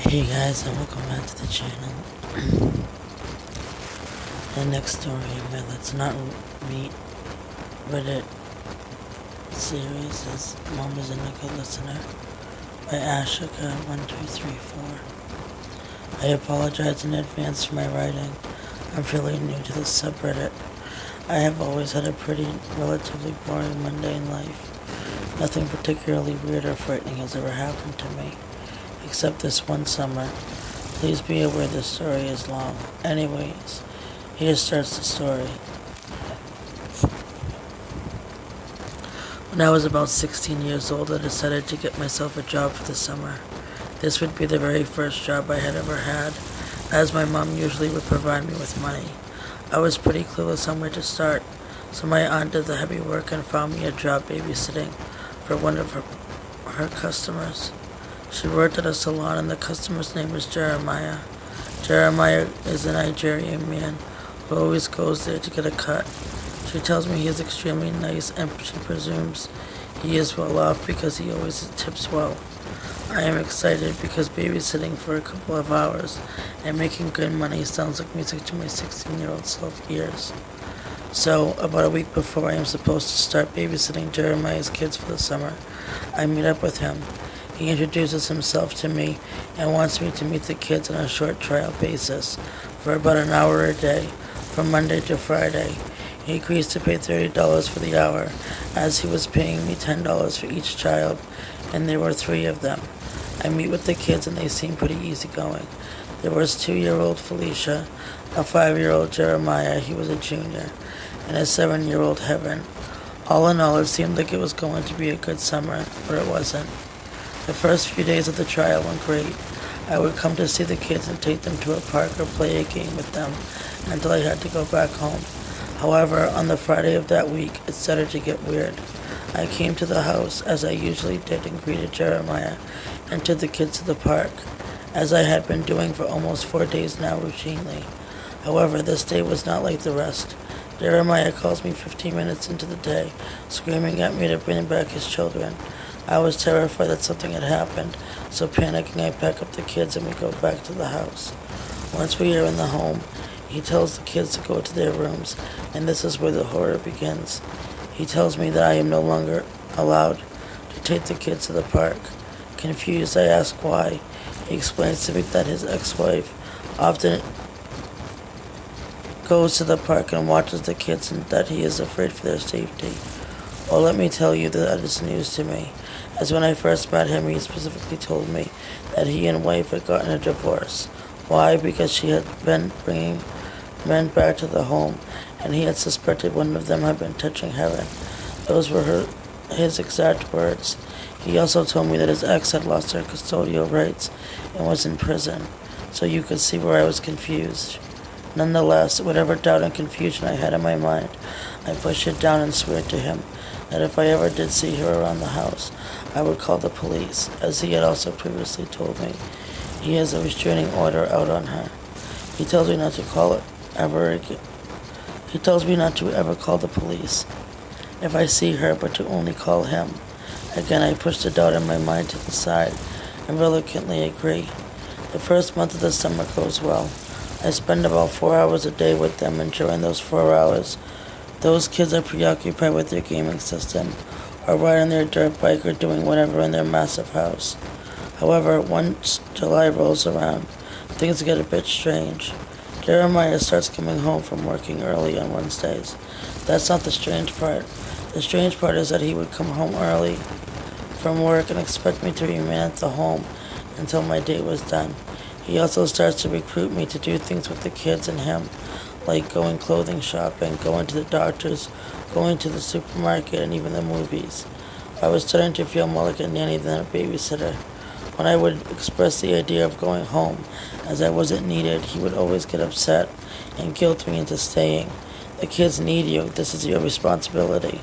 Hey guys, and welcome back to the channel. The next story in my Let's Not Meet Reddit series is Mom Isn't a Good Listener by ashaka1234. I apologize in advance for my writing. I'm fairly new to this subreddit. I have always had a pretty, relatively boring, mundane life. Nothing particularly weird or frightening has ever happened to me, except this one summer. Please be aware the story is long. Anyways, here starts the story. When I was about 16 years old, I decided to get myself a job for the summer. This would be the very first job I had ever had, as my mom usually would provide me with money. I was pretty clueless on where to start, so my aunt did the heavy work and found me a job babysitting for one of her customers. She worked at a salon and the customer's name was Jeremiah. Jeremiah is a Nigerian man who always goes there to get a cut. She tells me he is extremely nice and she presumes he is well off because he always tips well. I am excited because babysitting for a couple of hours and making good money sounds like music to my 16-year-old self-ears. So, about a week before I am supposed to start babysitting Jeremiah's kids for the summer, I meet up with him. He introduces himself to me and wants me to meet the kids on a short trial basis for about an hour a day, from Monday to Friday. He agrees to pay $30 for the hour, as he was paying me $10 for each child, and there were 3 of them. I meet with the kids and they seem pretty easygoing. There was 2-year-old Felicia, a 5-year-old Jeremiah, he was a junior, and a 7-year-old Heaven. All in all, it seemed like it was going to be a good summer, but it wasn't. The first few days of the trial went great. I would come to see the kids and take them to a park or play a game with them until I had to go back home. However, on the Friday of that week, it started to get weird. I came to the house, as I usually did, and greeted Jeremiah and took the kids to the park, as I had been doing for almost 4 days now routinely. However, this day was not like the rest. Jeremiah calls me 15 minutes into the day, screaming at me to bring back his children. I was terrified that something had happened, so panicking I pack up the kids and we go back to the house. Once we are in the home, he tells the kids to go to their rooms, and this is where the horror begins. He tells me that I am no longer allowed to take the kids to the park. Confused, I ask why. He explains to me that his ex-wife often goes to the park and watches the kids and that he is afraid for their safety. Well, let me tell you that is news to me, as when I first met him, he specifically told me that he and wife had gotten a divorce. Why? Because she had been bringing men back to the home, and he had suspected one of them had been touching Heaven. Those were his exact words. He also told me that his ex had lost her custodial rights and was in prison, so you could see where I was confused. Nonetheless, whatever doubt and confusion I had in my mind, I pushed it down and swore to him that if I ever did see her around the house, I would call the police, as he had also previously told me. He has a restraining order out on her. He tells me not to call it ever again. He tells me not to ever call the police if I see her, but to only call him. Again, I push the doubt in my mind to the side and reluctantly agree. The first month of the summer goes well. I spend about 4 hours a day with them, and during those 4 hours, those kids are preoccupied with their gaming system, or riding their dirt bike, or doing whatever in their massive house. However, once July rolls around, things get a bit strange. Jeremiah starts coming home from working early on Wednesdays. That's not the strange part. The strange part is that he would come home early from work and expect me to remain at the home until my day was done. He also starts to recruit me to do things with the kids and him, like going clothing shopping, going to the doctor's, going to the supermarket, and even the movies. I was starting to feel more like a nanny than a babysitter. When I would express the idea of going home, as I wasn't needed, he would always get upset and guilt me into staying. The kids need you. This is your responsibility.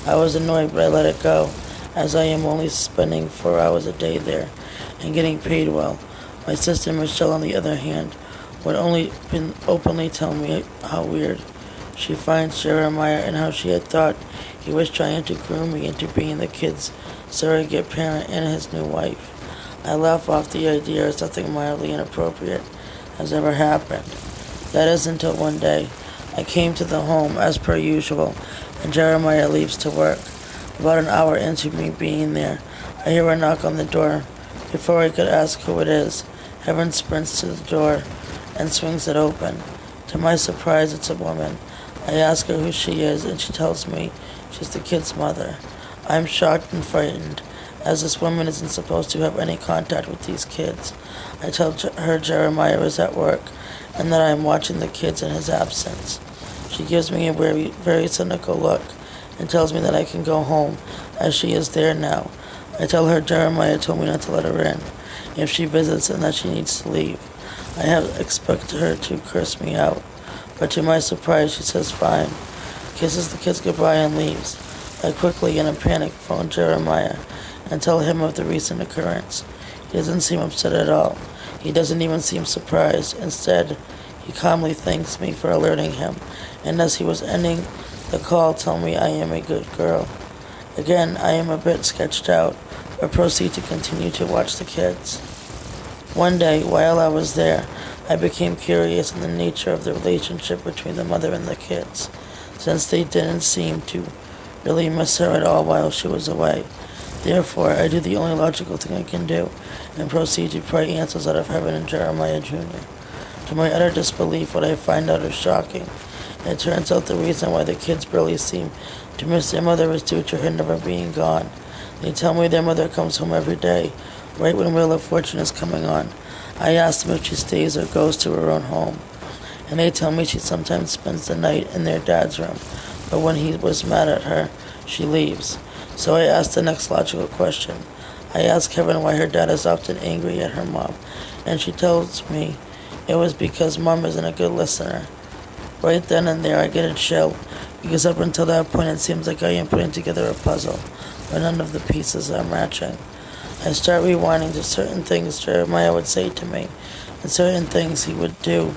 I was annoyed, but I let it go, as I am only spending 4 hours a day there and getting paid well. My sister Michelle, on the other hand, would only openly tell me how weird she finds Jeremiah and how she had thought he was trying to groom me into being the kid's surrogate parent and his new wife. I laugh off the idea as nothing mildly inappropriate has ever happened. That is until one day I came to the home as per usual, and Jeremiah leaves to work. About an hour into me being there, I hear a knock on the door. Before I could ask who it is, Heaven sprints to the door and swings it open. To my surprise, it's a woman. I ask her who she is, and she tells me she's the kid's mother. I'm shocked and frightened, as this woman isn't supposed to have any contact with these kids. I tell her Jeremiah is at work, and that I am watching the kids in his absence. She gives me a very cynical look, and tells me that I can go home, as she is there now. I tell her Jeremiah told me not to let her in, if she visits, and that she needs to leave. I have expected her to curse me out, but to my surprise she says fine, kisses the kids goodbye and leaves. I quickly, in a panic, phone Jeremiah and tell him of the recent occurrence. He doesn't seem upset at all. He doesn't even seem surprised. Instead, he calmly thanks me for alerting him, and as he was ending the call, tell me I am a good girl. Again, I am a bit sketched out, but proceed to continue to watch the kids. One day, while I was there, I became curious in the nature of the relationship between the mother and the kids, since they didn't seem to really miss her at all while she was away. Therefore, I do the only logical thing I can do, and proceed to pray answers out of heaven in Jeremiah Jr. To my utter disbelief, what I find out is shocking. It turns out the reason why the kids really seem to miss their mother is due to her never being gone. They tell me their mother comes home every day, right when Wheel of Fortune is coming on. I ask them if she stays or goes to her own home, and they tell me she sometimes spends the night in their dad's room, but when he was mad at her, she leaves. So I ask the next logical question. I ask Heaven why her dad is often angry at her mom, and she tells me it was because mom isn't a good listener. Right then and there I get a chill, because up until that point it seems like I am putting together a puzzle, but none of the pieces are matching. I start rewinding to certain things Jeremiah would say to me, and certain things he would do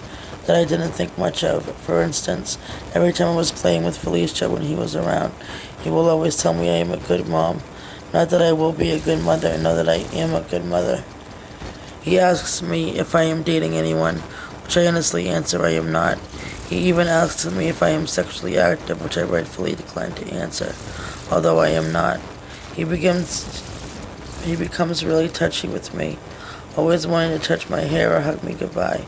that I didn't think much of. For instance, every time I was playing with Felicia when he was around, he will always tell me I am a good mom. Not that I will be a good mother, no, that I am a good mother. He asks me if I am dating anyone, which I honestly answer I am not. He even asks me if I am sexually active, which I rightfully decline to answer, although I am not. He becomes really touchy with me, always wanting to touch my hair or hug me goodbye.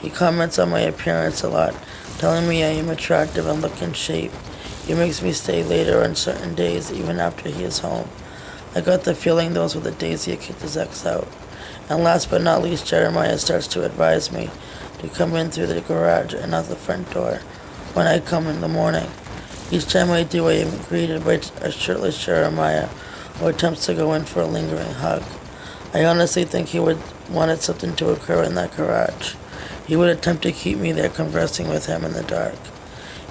He comments on my appearance a lot, telling me I am attractive and look in shape. He makes me stay later on certain days, even after he is home. I got the feeling those were the days he had kicked his ex out. And last but not least, Jeremiah starts to advise me to come in through the garage and not the front door when I come in the morning. Each time I do, I am greeted by a shirtless Jeremiah who attempts to go in for a lingering hug. I honestly think he would wanted something to occur in that garage. He would attempt to keep me there conversing with him in the dark.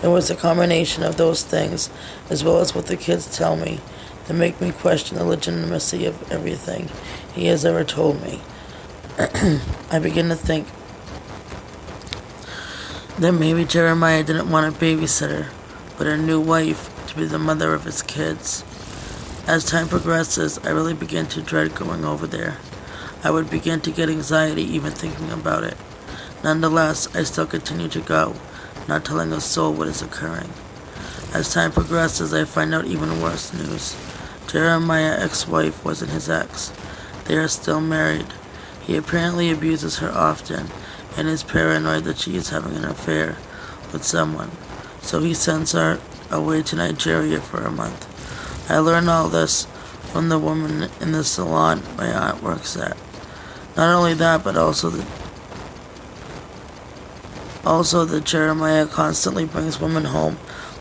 It was a combination of those things, as well as what the kids tell me, that make me question the legitimacy of everything he has ever told me. I begin to think that maybe Jeremiah didn't want a babysitter, but a new wife to be the mother of his kids. As time progresses, I really begin to dread going over there. I would begin to get anxiety even thinking about it. Nonetheless, I still continue to go, not telling a soul what is occurring. As time progresses, I find out even worse news. Jeremiah's ex-wife wasn't his ex. They are still married. He apparently abuses her often, and is paranoid that she is having an affair with someone, so he sends her away to Nigeria for a month. I learn all this from the woman in the salon my aunt works at. Not only that, but also that Jeremiah constantly brings women home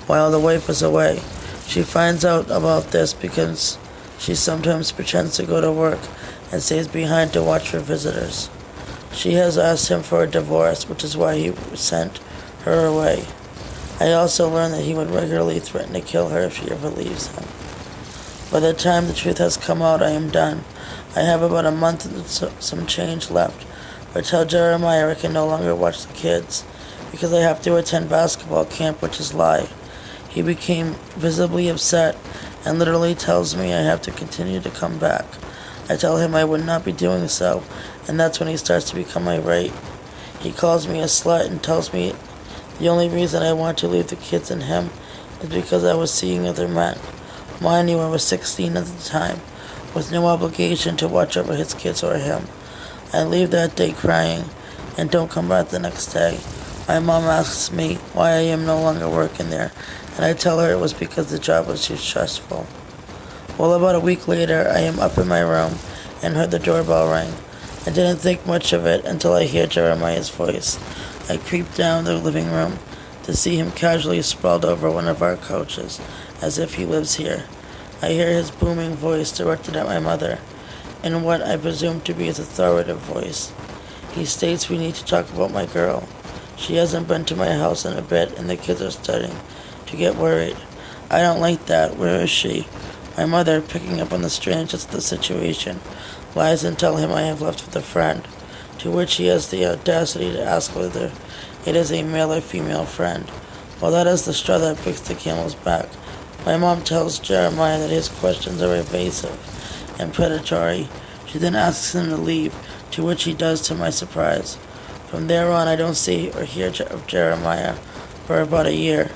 while the wife is away. She finds out about this because she sometimes pretends to go to work and stays behind to watch for visitors. She has asked him for a divorce, which is why he sent her away. I also learned that he would regularly threaten to kill her if she ever leaves him. By the time the truth has come out, I am done. I have about a month and some change left. I tell Jeremiah I can no longer watch the kids because I have to attend basketball camp, which is lie. He became visibly upset and literally tells me I have to continue to come back. I tell him I would not be doing so, and that's when he starts to become irate. He calls me a slut and tells me the only reason I want to leave the kids and him is because I was seeing other men. Mind you, I was 16 at the time, with no obligation to watch over his kids or him. I leave that day crying and don't come back the next day. My mom asks me why I am no longer working there, and I tell her it was because the job was too stressful. Well, about a week later, I am up in my room and heard the doorbell ring. I didn't think much of it until I hear Jeremiah's voice. I creep down the living room to see him casually sprawled over one of our couches, as if he lives here. I hear his booming voice directed at my mother, in what I presume to be his authoritative voice. He states we need to talk about my girl. She hasn't been to my house in a bit, and the kids are starting to get worried. I don't like that. Where is she? My mother, picking up on the strangeness of the situation, lies and tells him I have left with a friend, to which he has the audacity to ask whether it is a male or female friend. Well, that is the straw that breaks the camel's back. My mom tells Jeremiah that his questions are evasive and predatory. She then asks him to leave, to which he does to my surprise. From there on, I don't see or hear of Jeremiah for about a year.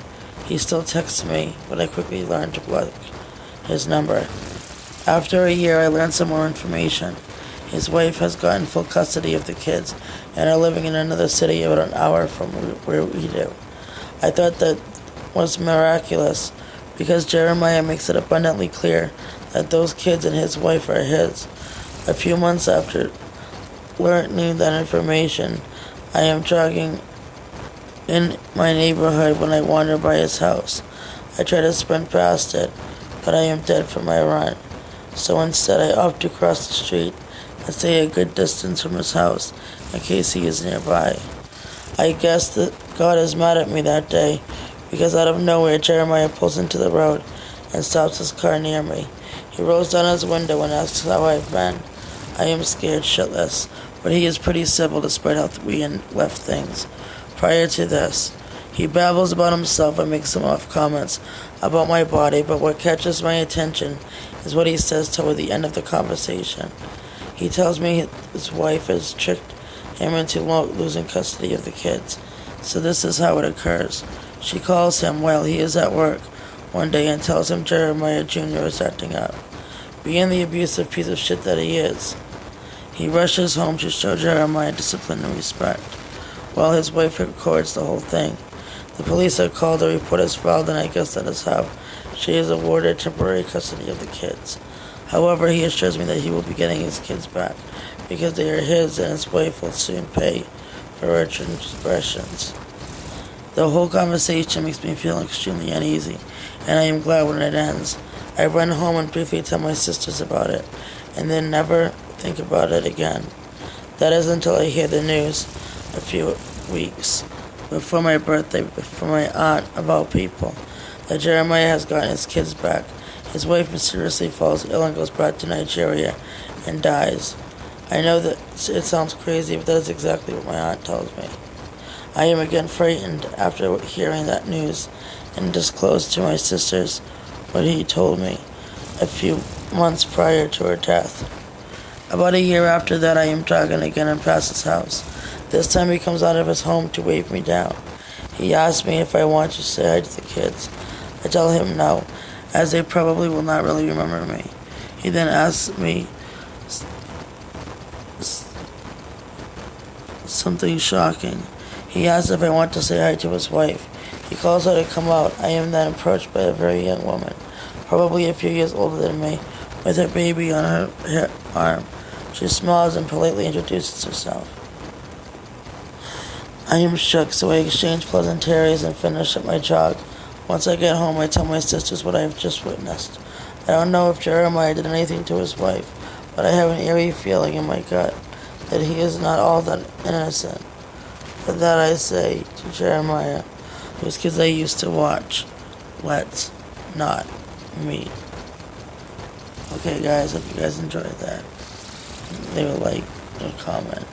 He still texts me, but I quickly learn to block his number. After a year, I learned some more information. His wife has gotten full custody of the kids and are living in another city about an hour from where we do. I thought that was miraculous because Jeremiah makes it abundantly clear that those kids and his wife are his. A few months after learning that information, I am jogging in my neighborhood when I wander by his house. I try to sprint past it, but I am dead from my run. So instead I opt to cross the street and stay a good distance from his house in case he is nearby. I guess that God is mad at me that day, because out of nowhere Jeremiah pulls into the road and stops his car near me. He rolls down his window and asks how I've been. I am scared shitless, but he is pretty civil despite how we left things. Prior to this, he babbles about himself and makes some off comments about my body, but what catches my attention is what he says toward the end of the conversation. He tells me his wife has tricked him into losing custody of the kids. So this is how it occurs. She calls him while he is at work one day and tells him Jeremiah Jr. is acting up, being the abusive piece of shit that he is. He rushes home to show Jeremiah discipline and respect, while his wife records the whole thing. The police are called, a report is filed, and I guess that is how she is awarded temporary custody of the kids. However, he assures me that he will be getting his kids back, because they are his and his wife will soon pay for her transgressions. The whole conversation makes me feel extremely uneasy, and I am glad when it ends. I run home and briefly tell my sisters about it, and then never think about it again. That is until I hear the news a few weeks before my birthday from my aunt, of all people, that Jeremiah has gotten his kids back. His wife mysteriously falls ill and goes back to Nigeria and dies. I know that it sounds crazy, but that is exactly what my aunt tells me. I am again frightened after hearing that news and disclosed to my sisters what he told me a few months prior to her death. About a year after that, I am jogging again and pass his house. This time he comes out of his home to wave me down. He asks me if I want to say hi to the kids. I tell him no, as they probably will not really remember me. He then asks me something shocking. He asks if I want to say hi to his wife. He calls her to come out. I am then approached by a very young woman, probably a few years older than me, with her baby on her arm. She smiles and politely introduces herself. I am shook, so I exchange pleasantries and finish up my jog. Once I get home, I tell my sisters what I have just witnessed. I don't know if Jeremiah did anything to his wife, but I have an eerie feeling in my gut that he is not all that innocent. For that I say to Jeremiah, whose kids I used to watch, let's not meet. Okay guys, hope you guys enjoyed that. Leave a like and a comment.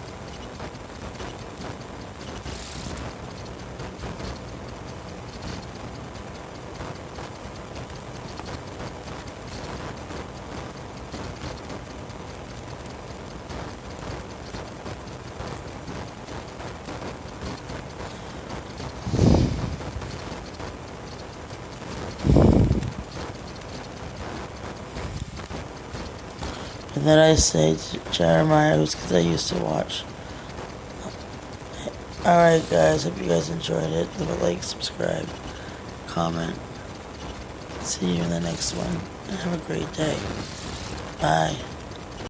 And then I say to Jeremiah, who's because I used to watch. Alright guys, hope you guys enjoyed it. Leave a like, subscribe, comment. See you in the next one. And have a great day. Bye.